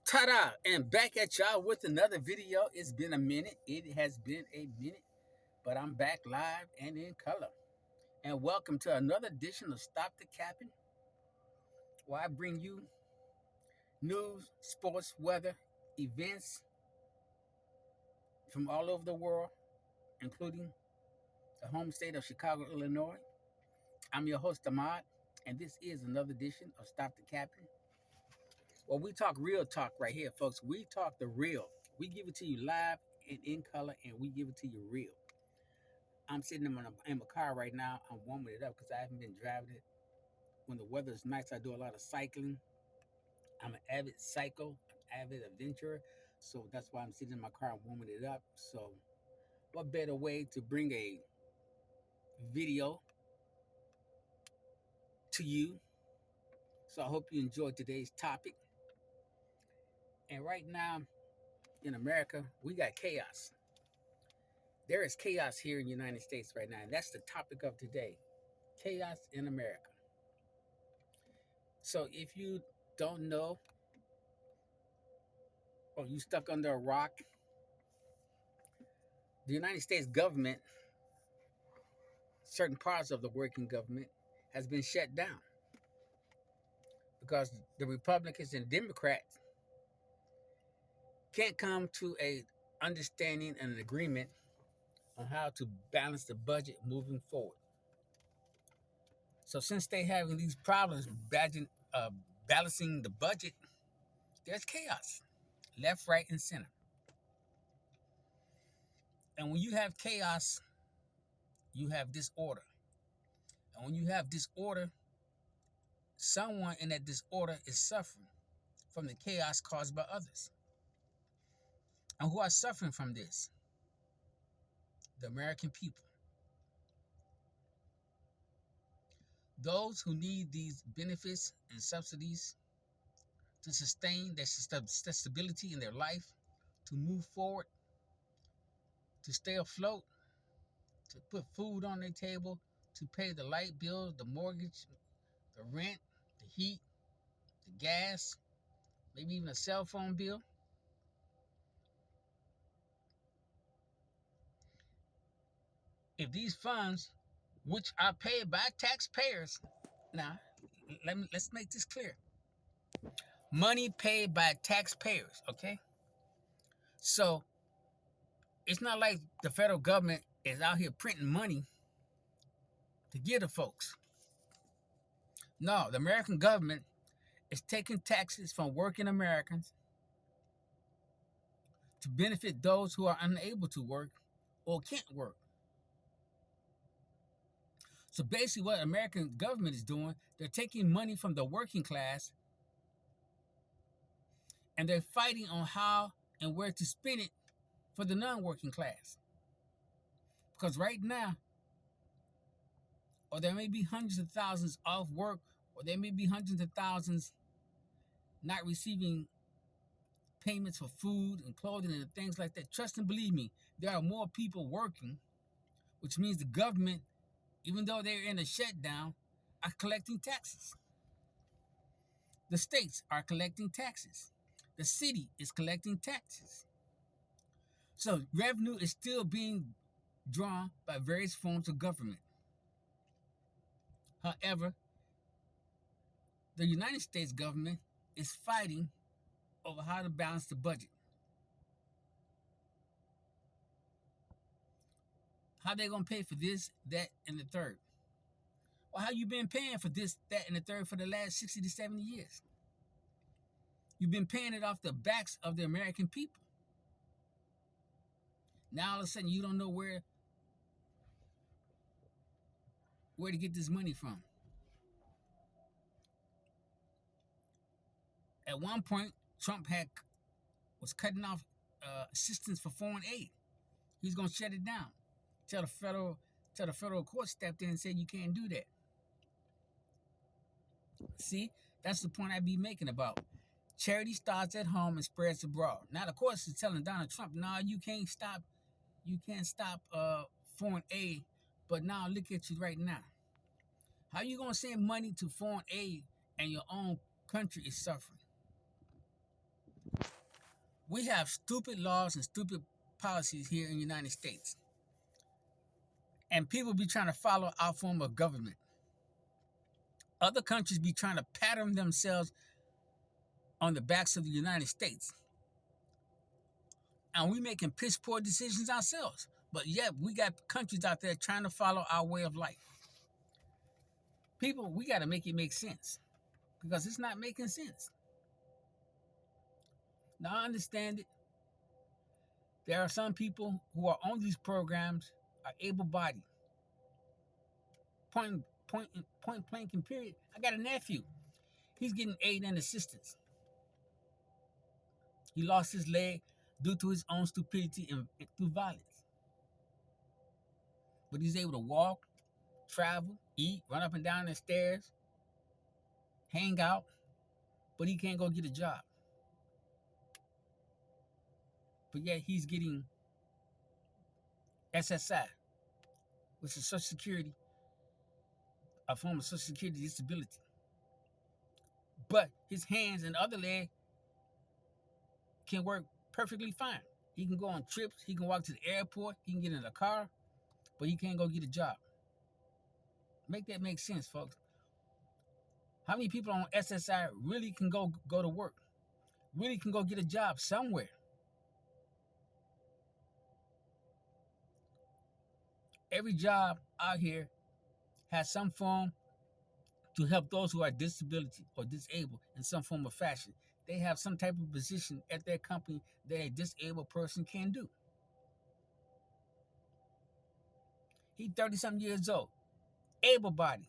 Ta-da! And back at y'all with another video. It's been a minute. It has been a minute, but I'm back live and in color. And welcome to another edition of Stop the Capping, where I bring you news, sports, weather, events from all over the world, including the home state of Chicago, Illinois. I'm your host, Ahmad, and this is another edition of Stop the Capping. Well, we talk real talk right here, folks. We talk the real. We give it to you live and in color, and we give it to you real. I'm sitting in my car right now. I'm warming it up because I haven't been driving it. When the weather is nice, I do a lot of cycling. I'm an avid avid adventurer. So that's why I'm sitting in my car and warming it up. So what better way to bring a video to you? So I hope you enjoyed today's topic. And right now in America, we got chaos. There is chaos here in the United States right now. And that's the topic of today. Chaos in America. So if you don't know, or you stuck under a rock, the United States government, certain parts of the working government, has been shut down because the Republicans and Democrats can't come to a understanding and an agreement on how to balance the budget moving forward. So since they having these problems balancing the budget, there's chaos, left, right, and center. And when you have chaos, you have disorder. And when you have disorder, someone in that disorder is suffering from the chaos caused by others. And who are suffering from this? The American people. Those who need these benefits and subsidies to sustain their stability in their life, to move forward, to stay afloat, to put food on their table, to pay the light bill, the mortgage, the rent, the heat, the gas, maybe even a cell phone bill. If these funds, which are paid by taxpayers, now let's make this clear. Money paid by taxpayers, okay? So it's not like the federal government is out here printing money to give to folks. No, the American government is taking taxes from working Americans to benefit those who are unable to work or can't work. So basically what the American government is doing, they're taking money from the working class and they're fighting on how and where to spend it for the non-working class. Because right now, or there may be hundreds of thousands off work, or there may be hundreds of thousands not receiving payments for food and clothing and things like that. Trust and believe me, there are more people working, which means the government, even though they're in a shutdown, are collecting taxes. The states are collecting taxes. The city is collecting taxes. So revenue is still being drawn by various forms of government. However, the United States government is fighting over how to balance the budget. How they gonna pay for this, that, and the third? Well, how you been paying for this, that, and the third for the last 60 to 70 years? You've been paying it off the backs of the American people. Now all of a sudden you don't know where to get this money from. At one point, Trump was cutting off assistance for foreign aid. He's gonna shut it down. Till the federal court stepped in and said you can't do that. See, that's the point I be making about charity starts at home and spreads abroad. Now the court is telling Donald Trump, "No, you can't stop foreign aid." But now look at you right now. How you gonna send money to foreign aid and your own country is suffering? We have stupid laws and stupid policies here in the United States. And people be trying to follow our form of government. Other countries be trying to pattern themselves on the backs of the United States. And we making piss poor decisions ourselves. But yet we got countries out there trying to follow our way of life. People, we got to make it make sense because it's not making sense. Now I understand it. There are some people who are on these programs are able-bodied. Point blank and period. I got a nephew. He's getting aid and assistance. He lost his leg due to his own stupidity and through violence. But he's able to walk, travel, eat, run up and down the stairs, hang out, but he can't go get a job. But yet he's getting SSI, which is Social Security, a form of Social Security disability. But his hands and other leg can work perfectly fine. He can go on trips, he can walk to the airport, he can get in a car, but he can't go get a job. Make that make sense, folks. How many people on SSI really can go to work? Really can go get a job somewhere? Every job out here has some form to help those who are disability or disabled in some form of fashion. They have some type of position at their company that a disabled person can do. He's 30-something years old, able-bodied.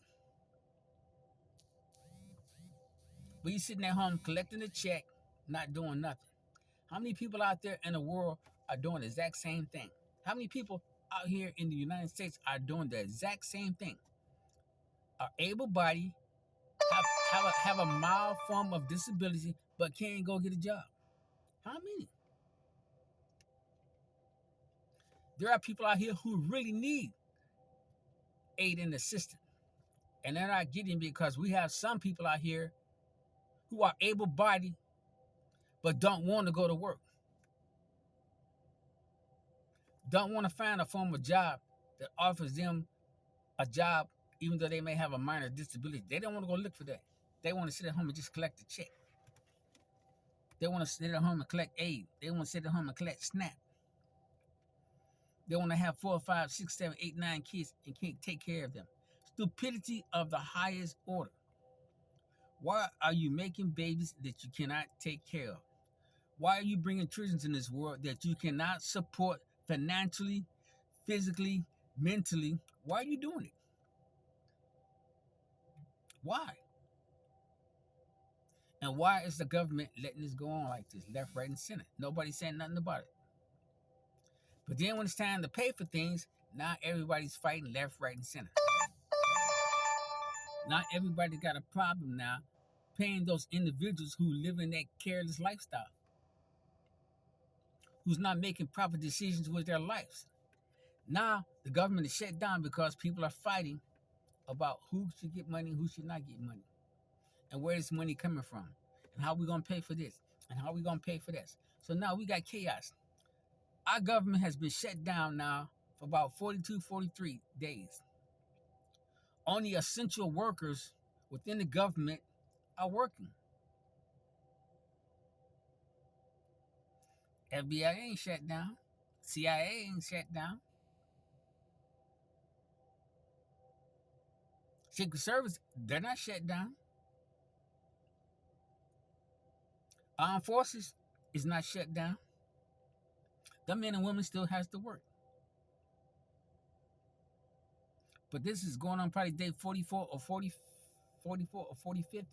But he's sitting at home collecting a check, not doing nothing. How many people out there in the world are doing the exact same thing? How many people out here in the United States are doing the exact same thing? Are able-bodied, have a mild form of disability, but can't go get a job? How many? There are people out here who really need aid and assistance, and they're not getting because we have some people out here who are able-bodied but don't want to go to work, don't want to find a form of job that offers them a job even though they may have a minor disability. They don't want to go look for that. They want to sit at home and just collect a check. They want to sit at home and collect aid. They want to sit at home and collect SNAP. They want to have 4, 5, 6, 7, 8, 9 kids and can't take care of them. Stupidity of the highest order. Why are you making babies that you cannot take care of? Why are you bringing children in this world that you cannot support financially, physically, mentally? Why are you doing it? Why? And why is the government letting this go on like this, left, right, and center? Nobody's saying nothing about it. But then when it's time to pay for things, now everybody's fighting left, right, and center. Not everybody got a problem now paying those individuals who live in that careless lifestyle, who's not making proper decisions with their lives. Now the government is shut down because people are fighting about who should get money, who should not get money, and where is money coming from, and how we gonna pay for this, and how we gonna pay for this. So now we got chaos. Our government has been shut down now for about 42, 43 days. Only essential workers within the government are working. FBI ain't shut down. CIA ain't shut down. Secret Service, they're not shut down. Armed Forces is not shut down. The men and women still has to work. But this is going on probably day 44 or 40, 44 or 45th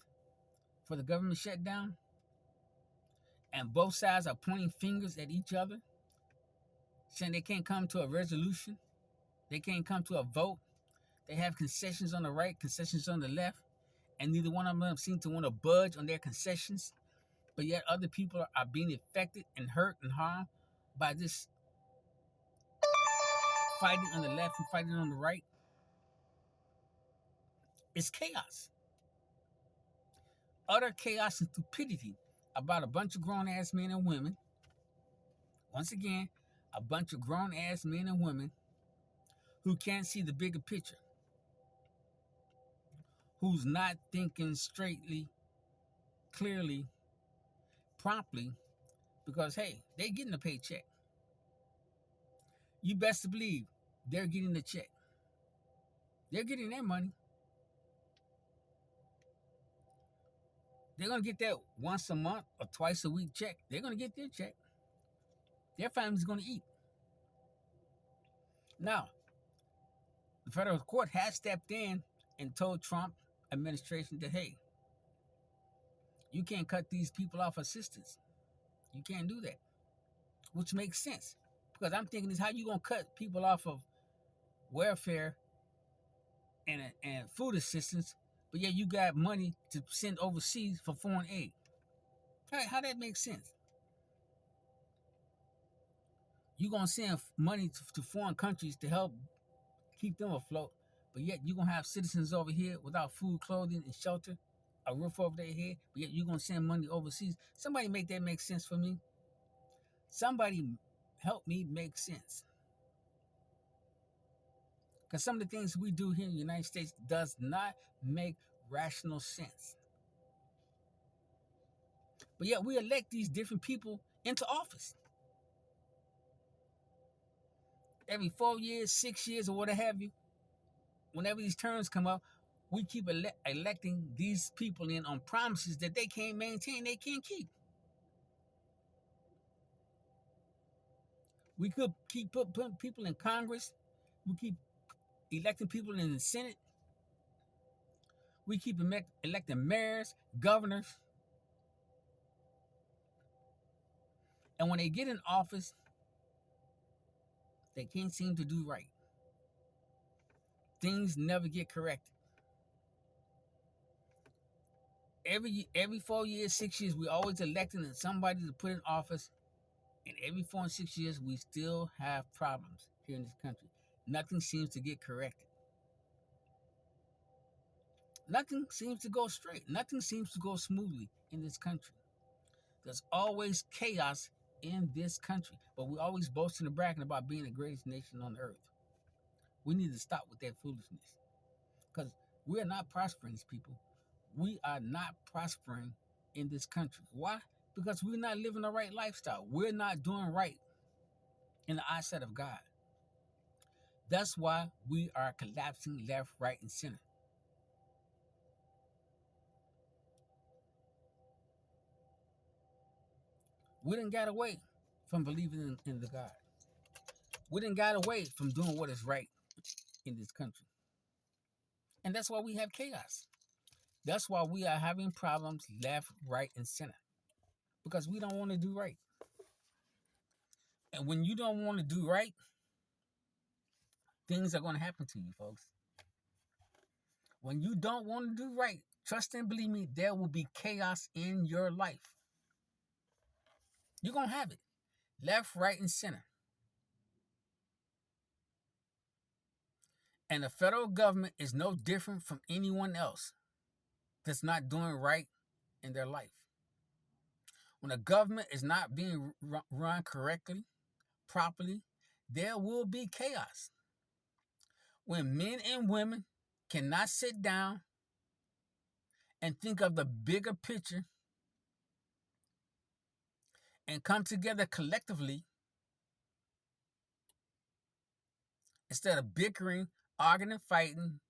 for the government shutdown. And both sides are pointing fingers at each other, saying they can't come to a resolution. They can't come to a vote. They have concessions on the right, concessions on the left, and neither one of them seem to want to budge on their concessions. But yet other people are being affected and hurt and harmed by this fighting on the left and fighting on the right. It's chaos. Utter chaos and stupidity about a bunch of grown ass men and women. Once again, a bunch of grown ass men and women who can't see the bigger picture, who's not thinking straightly, clearly, promptly, because hey, they're getting a paycheck. You best to believe they're getting the check. They're getting their money. They're gonna get that once a month or twice a week check. They're gonna get their check. Their family's gonna eat. Now, the federal court has stepped in and told Trump administration that hey, you can't cut these people off assistance. You can't do that, which makes sense because I'm thinking is how you gonna cut people off of welfare and food assistance, but yet you got money to send overseas for foreign aid. How that makes sense? You gonna send money to foreign countries to help keep them afloat, but yet you gonna have citizens over here without food, clothing, and shelter, a roof over their head, but yet you gonna send money overseas. Somebody make that make sense for me. Somebody help me make sense. Because some of the things we do here in the United States does not make rational sense. But yet we elect these different people into office. Every 4 years, 6 years, or what have you, whenever these terms come up, we keep electing these people in on promises that they can't maintain, they can't keep. We could keep putting people in Congress. We keep electing people in the Senate. We keep electing mayors, governors. And when they get in office, they can't seem to do right. Things never get corrected. Every 4 years, 6 years, we always electing somebody to put in office. And every 4 and 6 years, we still have problems here in this country. Nothing seems to get corrected. Nothing seems to go straight. Nothing seems to go smoothly in this country. There's always chaos in this country, but we're always boasting and bragging about being the greatest nation on earth. We need to stop with that foolishness because we're not prospering, people. We are not prospering in this country. Why? Because we're not living the right lifestyle. We're not doing right in the eyesight of God. That's why we are collapsing left, right, and center. We didn't got away from believing in the God. We didn't got away from doing what is right in this country. And that's why we have chaos. That's why we are having problems left, right, and center. Because we don't want to do right. And when you don't want to do right, things are going to happen to you, folks. When you don't want to do right, trust and believe me, there will be chaos in your life. You're going to have it. Left, right, and center. And the federal government is no different from anyone else that's not doing right in their life. When a government is not being run correctly, properly, there will be chaos. When men and women cannot sit down and think of the bigger picture and come together collectively instead of bickering, arguing, and fighting,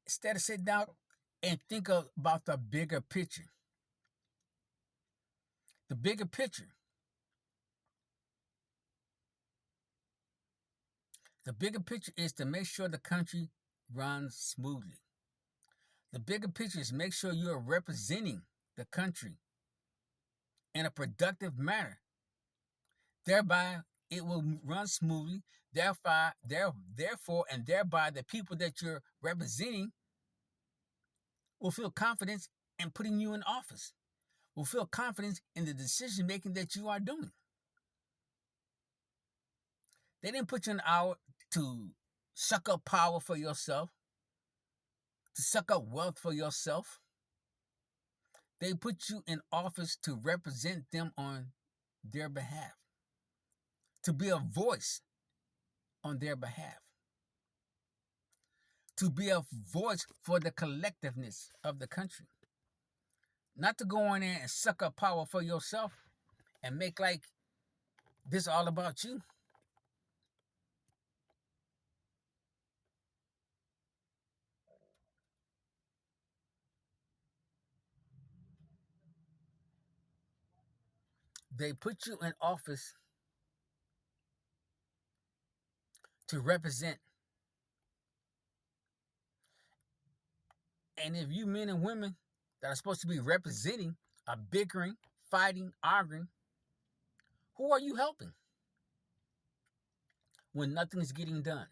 instead of sitting down and think about the bigger picture. The bigger picture. The bigger picture is to make sure the country runs smoothly. The bigger picture is make sure you're representing the country in a productive manner. Thereby, it will run smoothly. Therefore, and thereby, the people that you're representing will feel confidence in putting you in office, will feel confidence in the decision making that you are doing. They didn't put you in hour to suck up power for yourself, to suck up wealth for yourself. They put you in office to represent them on their behalf, to be a voice on their behalf, to be a voice for the collectiveness of the country. Not to go in there and suck up power for yourself and make like this all about you. They put you in office to represent. And if you men and women that are supposed to be representing are bickering, fighting, arguing, who are you helping when nothing is getting done?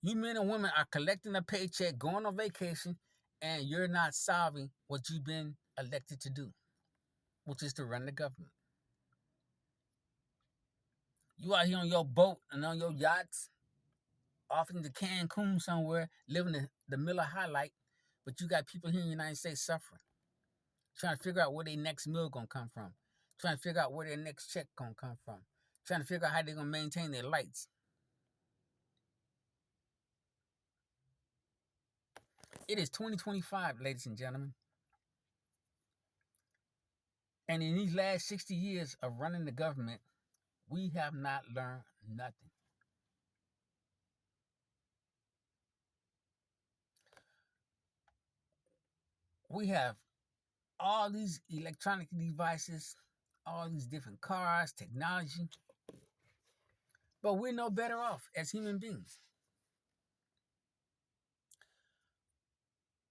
You men and women are collecting a paycheck, going on vacation, and you're not solving what you've been elected to do, which is to run the government. You out here on your boat and on your yachts, off into Cancun somewhere, living the Miller High Life, but you got people here in the United States suffering, trying to figure out where their next meal gonna come from, trying to figure out where their next check gonna come from, trying to figure out how they're gonna maintain their lights. It is 2025, ladies and gentlemen. And in these last 60 years of running the government, we have not learned nothing. We have all these electronic devices, all these different cars, technology, but we're no better off as human beings.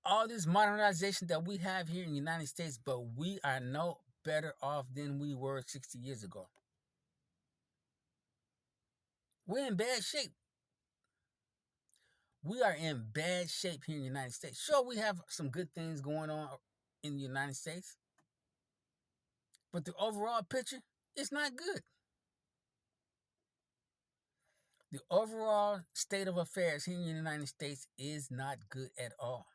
All this modernization that we have here in the United States, but we are no better off than we were 60 years ago. We're in bad shape. We are in bad shape here in the United States. Sure, we have some good things going on in the United States, but the overall picture is not good. The overall state of affairs here in the United States is not good at all.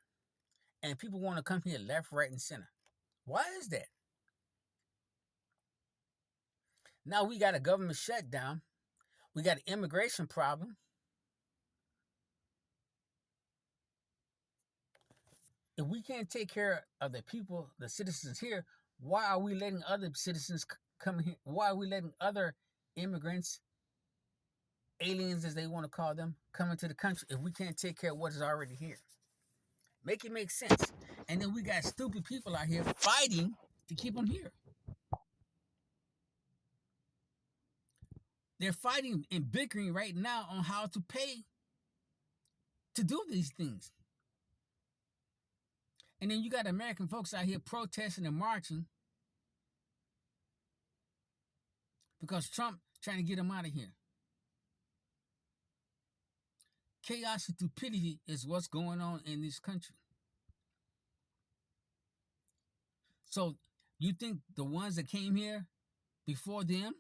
And people want to come here left, right, and center. Why is that? Now we got a government shutdown. We got an immigration problem. If we can't take care of the people, the citizens here, why are we letting other citizens come here? Why are we letting other immigrants, aliens as they want to call them, come into the country if we can't take care of what is already here? Make it make sense. And then we got stupid people out here fighting to keep them here. They're fighting and bickering right now on how to pay to do these things. And then you got American folks out here protesting and marching because Trump trying to get them out of here. Chaos and stupidity is what's going on in this country. So you think the ones that came here before them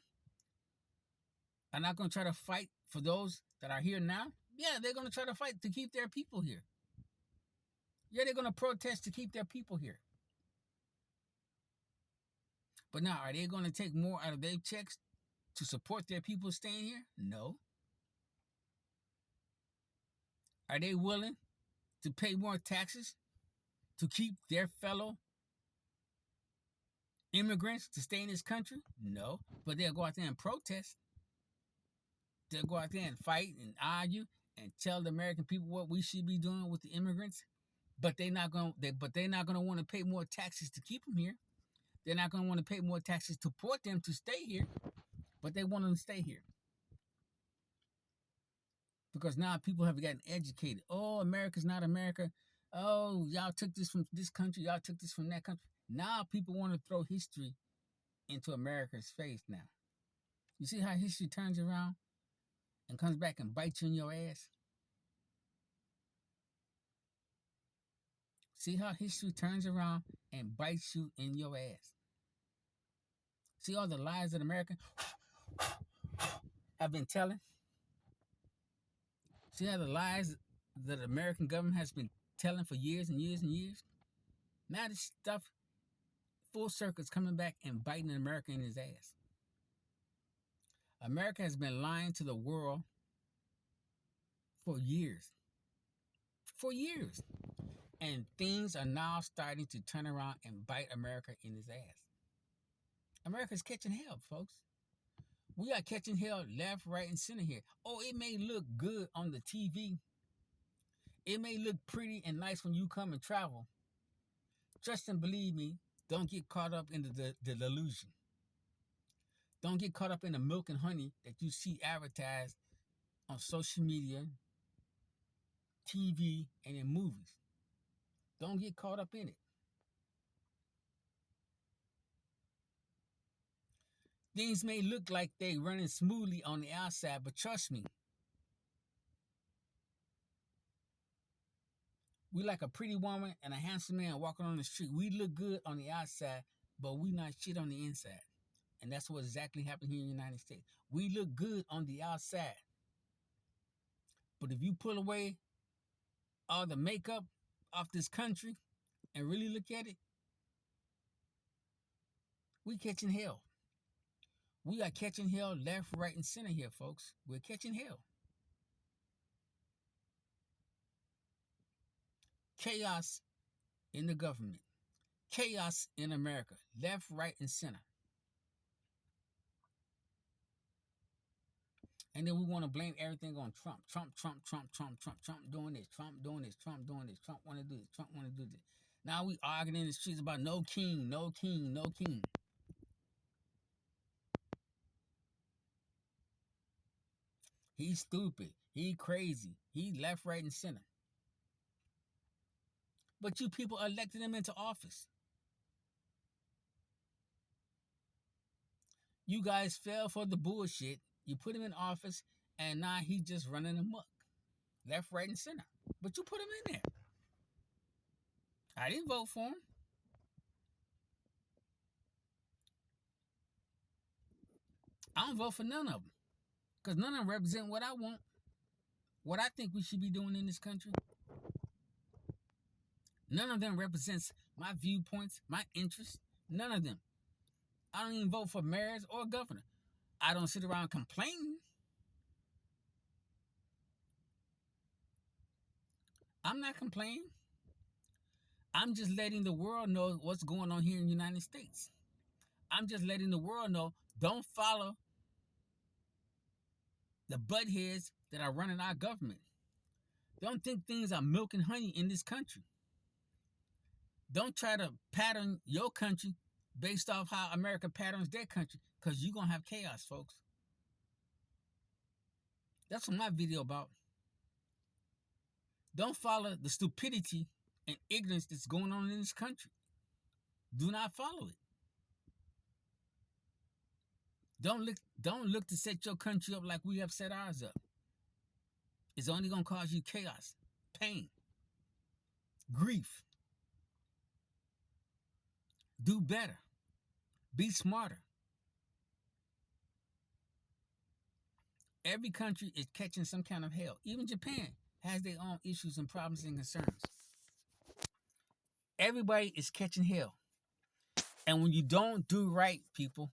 are not going to try to fight for those that are here now? Yeah, they're going to try to fight to keep their people here. Yeah, they're going to protest to keep their people here. But now, are they going to take more out of their checks to support their people staying here? No. Are they willing to pay more taxes to keep their fellow immigrants to stay in this country? No. But they'll go out there and protest. They'll go out there and fight and argue and tell the American people what we should be doing with the immigrants. But they're not going to want to pay more taxes to keep them here. They're not going to want to pay more taxes to support them to stay here. But they want them to stay here. Because now people have gotten educated. Oh, America's not America. Oh, y'all took this from this country. Y'all took this from that country. Now people want to throw history into America's face now. You see how history turns around and comes back and bites you in your ass? See how history turns around and bites you in your ass? See all the lies that America have been telling? See how the lies that the American government has been telling for years and years and years? Now this stuff full circle is coming back and biting America in his ass. America has been lying to the world for years. For years. And things are now starting to turn around and bite America in his ass. America's catching hell, folks. We are catching hell left, right, and center here. Oh, it may look good on the TV. It may look pretty and nice when you come and travel. Trust and believe me, don't get caught up in the delusion. Don't get caught up in the milk and honey that you see advertised on social media, TV, and in movies. Don't get caught up in it. Things may look like they running smoothly on the outside, but trust me, we like a pretty woman and a handsome man walking on the street. We look good on the outside, but we not shit on the inside. And that's what exactly happened here in the United States. We look good on the outside. But if you pull away all the makeup off this country and really look at it, we catching hell. We are catching hell left, right, and center here, folks. We're catching hell. Chaos in the government. Chaos in America. Left, right, and center. And then we want to blame everything on Trump. Trump doing this. Trump doing this. Trump doing this. Trump want to do this. Trump want to do this. Now we arguing in the streets about no king, no king, no king. He's stupid. He crazy. He left, right, and center. But you people elected him into office. You guys fell for the bullshit. You put him in office, and now he's just running amok. Left, right, and center. But you put him in there. I didn't vote for him. I don't vote for none of them. Because none of them represent what I want. What I think we should be doing in this country. None of them represents my viewpoints, my interests. None of them. I don't even vote for mayors or governor. I don't sit around complaining. I'm not complaining. I'm just letting the world know what's going on here in the United States. I'm just letting the world know, don't follow the buttheads that are running our government. Don't think things are milk and honey in this country. Don't try to pattern your country based off how America patterns their country, because you're going to have chaos, folks. That's what my video about. Don't follow the stupidity and ignorance that's going on in this country. Do not follow it. Don't look to set your country up like we have set ours up. It's only going to cause you chaos, pain, grief. Do better. Be smarter. Every country is catching some kind of hell. Even Japan has their own issues and problems and concerns. Everybody is catching hell. And when you don't do right, people,